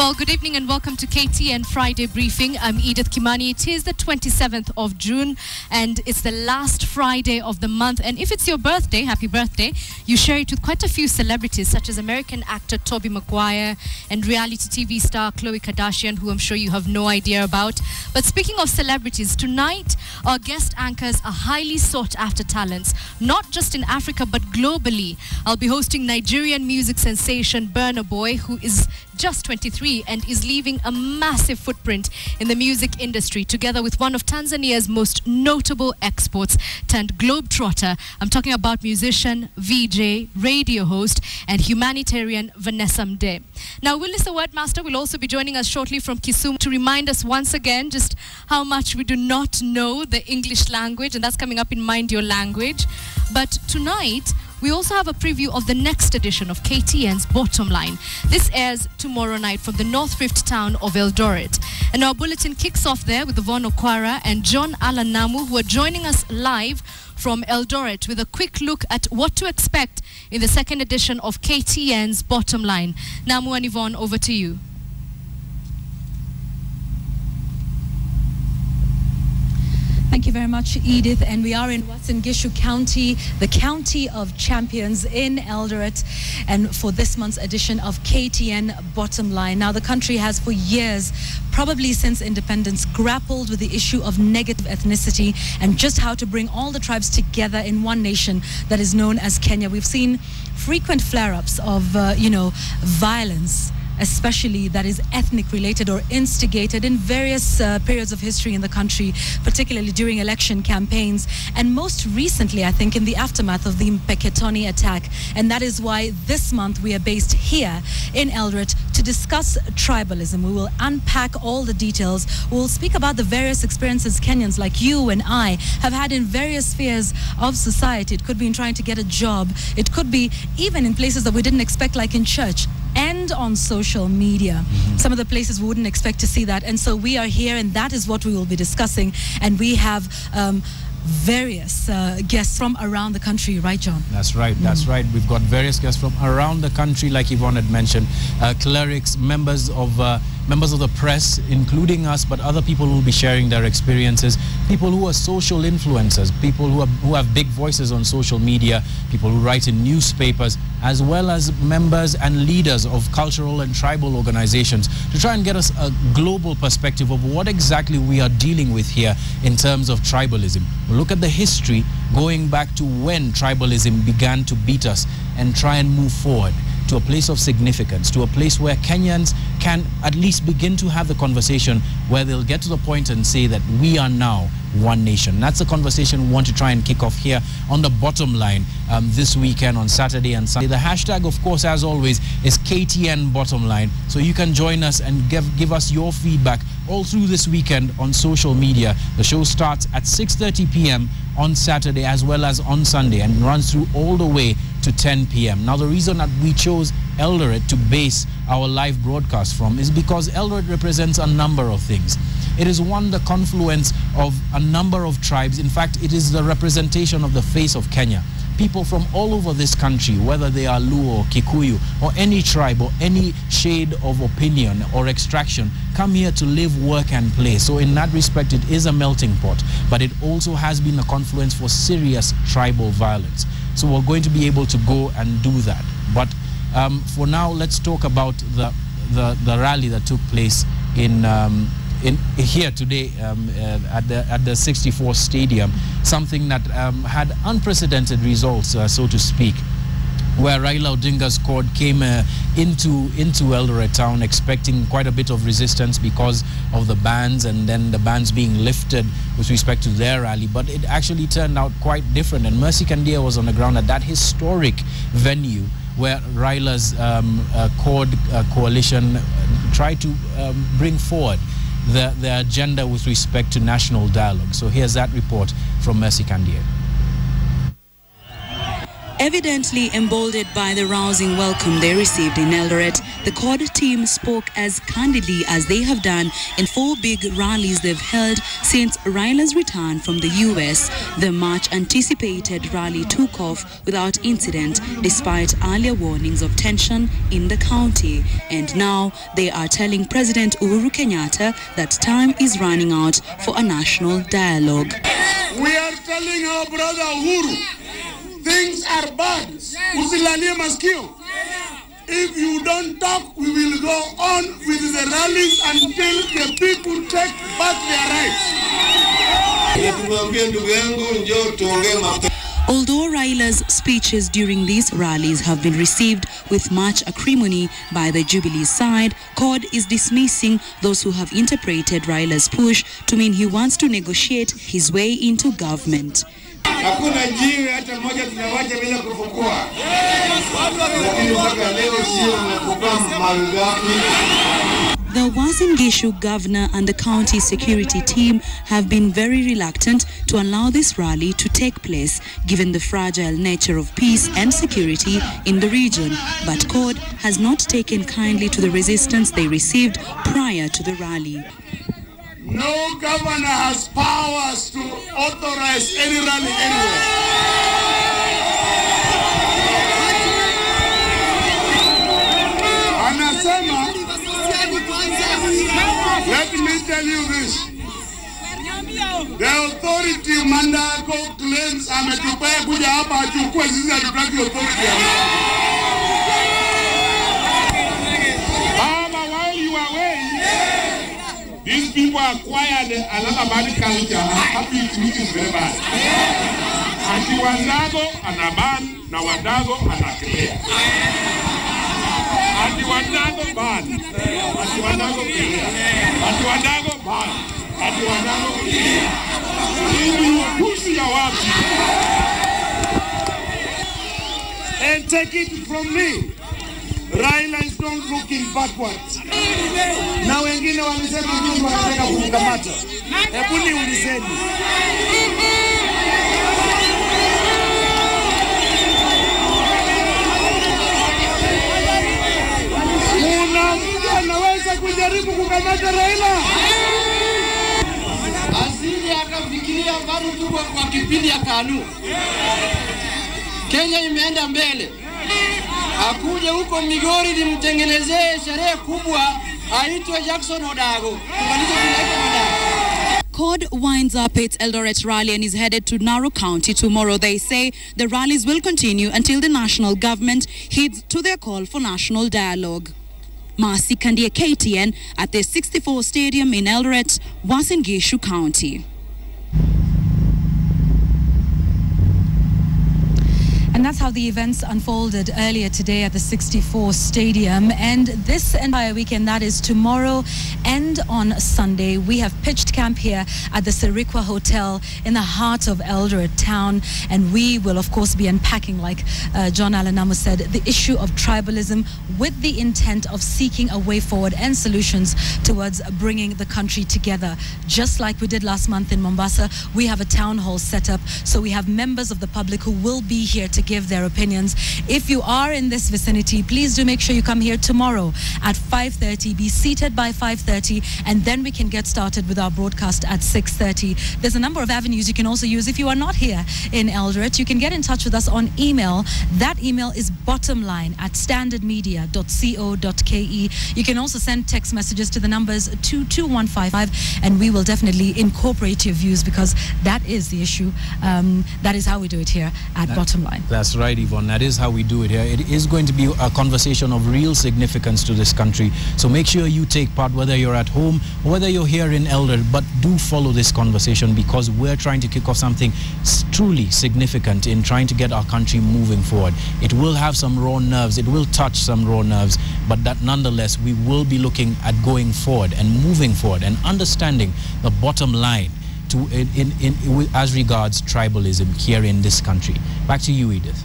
Well, good evening and welcome to KTN Friday Briefing. I'm Edith Kimani. It is the 27th of June and it's the last Friday of the month. And if it's your birthday, happy birthday, you share it with quite a few celebrities such as American actor Tobey Maguire and reality TV star Khloe Kardashian, who I'm sure you have no idea about. But speaking of celebrities, tonight our guest anchors are highly sought after talents, not just in Africa but globally. I'll be hosting Nigerian music sensation Burna Boy, who is just 23 and is leaving a massive footprint in the music industry, together with one of Tanzania's most notable exports turned globetrotter. I'm talking about musician, VJ, radio host and humanitarian Vanessa Mdee. Now, Willis the Wordmaster will also be joining us shortly from Kisumu to remind us once again just how much we do not know the English language, and that's coming up in Mind Your Language. But tonight, we also have a preview of the next edition of KTN's Bottom Line. This airs tomorrow night from the North Rift town of Eldoret. And our bulletin kicks off there with Yvonne Okwara and John Alan Namu, who are joining us live from Eldoret with a quick look at what to expect in the second edition of KTN's Bottom Line. Namu and Yvonne, over to you. Thank you very much, Edith. And we are in Uasin Gishu County, the County of Champions in Eldoret, and for this month's edition of KTN Bottom Line. Now, the country has for years, probably since independence, grappled with the issue of negative ethnicity and just how to bring all the tribes together in one nation that is known as Kenya. We've seen frequent flare-ups of, violence, especially that is ethnic related or instigated in various periods of history in the country, particularly during election campaigns, and most recently, I think, in the aftermath of the Mpeketoni attack. And that is why this month we are based here in Eldoret to discuss tribalism. We will unpack all the details. We'll speak about the various experiences Kenyans like you and I have had in various spheres of society. It could be in trying to get a job. It could be even in places that we didn't expect, like in church and on social media. Some of the places we wouldn't expect to see that. And so we are here, and that is what we will be discussing. And we have various guests from around the country, right, John? That's right, that's right. We've got various guests from around the country, like Yvonne had mentioned, clerics, members of the press, including us, but other people who will be sharing their experiences, people who are social influencers, people who have big voices on social media, people who write in newspapers, as well as members and leaders of cultural and tribal organizations, to try and get us a global perspective of what exactly we are dealing with here in terms of tribalism. We'll look at the history going back to when tribalism began to beat us and try and move forward to a place of significance, to a place where Kenyans can at least begin to have the conversation where they'll get to the point and say that we are now one nation. That's the conversation we want to try and kick off here on the Bottom Line this weekend on Saturday and Sunday. The hashtag, of course, as always, is KTN Bottom Line. So you can join us and give us your feedback all through this weekend on social media. The show starts at 6:30 p.m. on Saturday as well as on Sunday and runs through all the way to 10 p.m. Now, the reason that we chose Eldoret to base our live broadcast from is because Eldoret represents a number of things. It is one, the confluence of a number of tribes. In fact, it is the representation of the face of Kenya. People from all over this country, whether they are Luo or Kikuyu or any tribe or any shade of opinion or extraction, come here to live, work and play. So in that respect, it is a melting pot, but it also has been a confluence for serious tribal violence. So we're going to be able to go and do that. But for now, let's talk about the rally that took place in here today at the 64 Stadium, something that had unprecedented results, so to speak, where Raila Odinga's squad came into Eldoret town expecting quite a bit of resistance because of the bans, and then the bans being lifted with respect to their rally. But it actually turned out quite different, and Mercy Kandia was on the ground at that historic venue where Raila's coalition tried to bring forward the agenda with respect to national dialogue. So here's that report from Mercy Kandia. Evidently emboldened by the rousing welcome they received in Eldoret, the CORD team spoke as candidly as they have done in 4 big rallies they've held since Raila's return from the US. The much-anticipated rally took off without incident despite earlier warnings of tension in the county. And now they are telling President Uhuru Kenyatta that time is running out for a national dialogue. We are telling our brother Uhuru, things are bad. Usilalie masikio. If you don't talk, we will go on with the rallies until the people take back their rights. Although Raila's speeches during these rallies have been received with much acrimony by the Jubilee side, CORD is dismissing those who have interpreted Raila's push to mean he wants to negotiate his way into government. The Uasin Gishu governor and the county security team have been very reluctant to allow this rally to take place, given the fragile nature of peace and security in the region. But CORD has not taken kindly to the resistance they received prior to the rally. No governor has powers to authorize any rally anywhere. Anasema, let me tell you this. The authority Mandako claims ametupea kuja hapa achukue sisi atupaki authority. While you are away, these people acquired another bad culture, which is very bad. Ati Wandago anaban na Wandago anaclear. Ati Wandago ban, ati Wandago clear. Ati Wandago ban, ati Wandago clear. Pussy ya wapi? And take it from me, Raila is not looking backwards. Na wengine walisema mimi wanataka kumkamata. Hebu niulizeni. Kuna mtu anaweza kujaribu kukamata Raila? Asili akafikiria bado tuko kwa kipindi ya KANU. Kenya imeenda mbele. Akuje huko Migori nimtengenezee sherehe kubwa aitwe Jackson Odago. CORD winds up its Eldoret Rally and is headed to Narok County tomorrow. They say the rallies will continue until the national government heeds to their call for national dialogue. Marcy Kandia, KTN, at the 64 Stadium in Eldoret, Uasin Gishu County. And that's how the events unfolded earlier today at the 64 Stadium. And this entire weekend, that is tomorrow and on Sunday, we have pitched camp here at the Sirikwa Hotel in the heart of Eldoret town. And we will, of course, be unpacking, like John Alanamo said, the issue of tribalism with the intent of seeking a way forward and solutions towards bringing the country together. Just like we did last month in Mombasa, we have a town hall set up. So we have members of the public who will be here to give their opinions. If you are in this vicinity, please do make sure you come here tomorrow at 5:30. Be seated by 5:30, and then we can get started with our broadcast at 6:30. There's a number of avenues you can also use. If you are not here in Eldoret, you can get in touch with us on email. That email is bottomline@standardmedia.co.ke. You can also send text messages to the numbers 22155, and we will definitely incorporate your views, because that is the issue. That is how we do it here at Bottomline. That's right, Yvonne. That is how we do it here. It is going to be a conversation of real significance to this country. So make sure you take part, whether you're at home or whether you're here in Eldoret. But do follow this conversation, because we're trying to kick off something truly significant in trying to get our country moving forward. It will have some raw nerves. It will touch some raw nerves. But that nonetheless, we will be looking at going forward and moving forward and understanding the bottom line as regards tribalism here in this country. Back to you, Edith.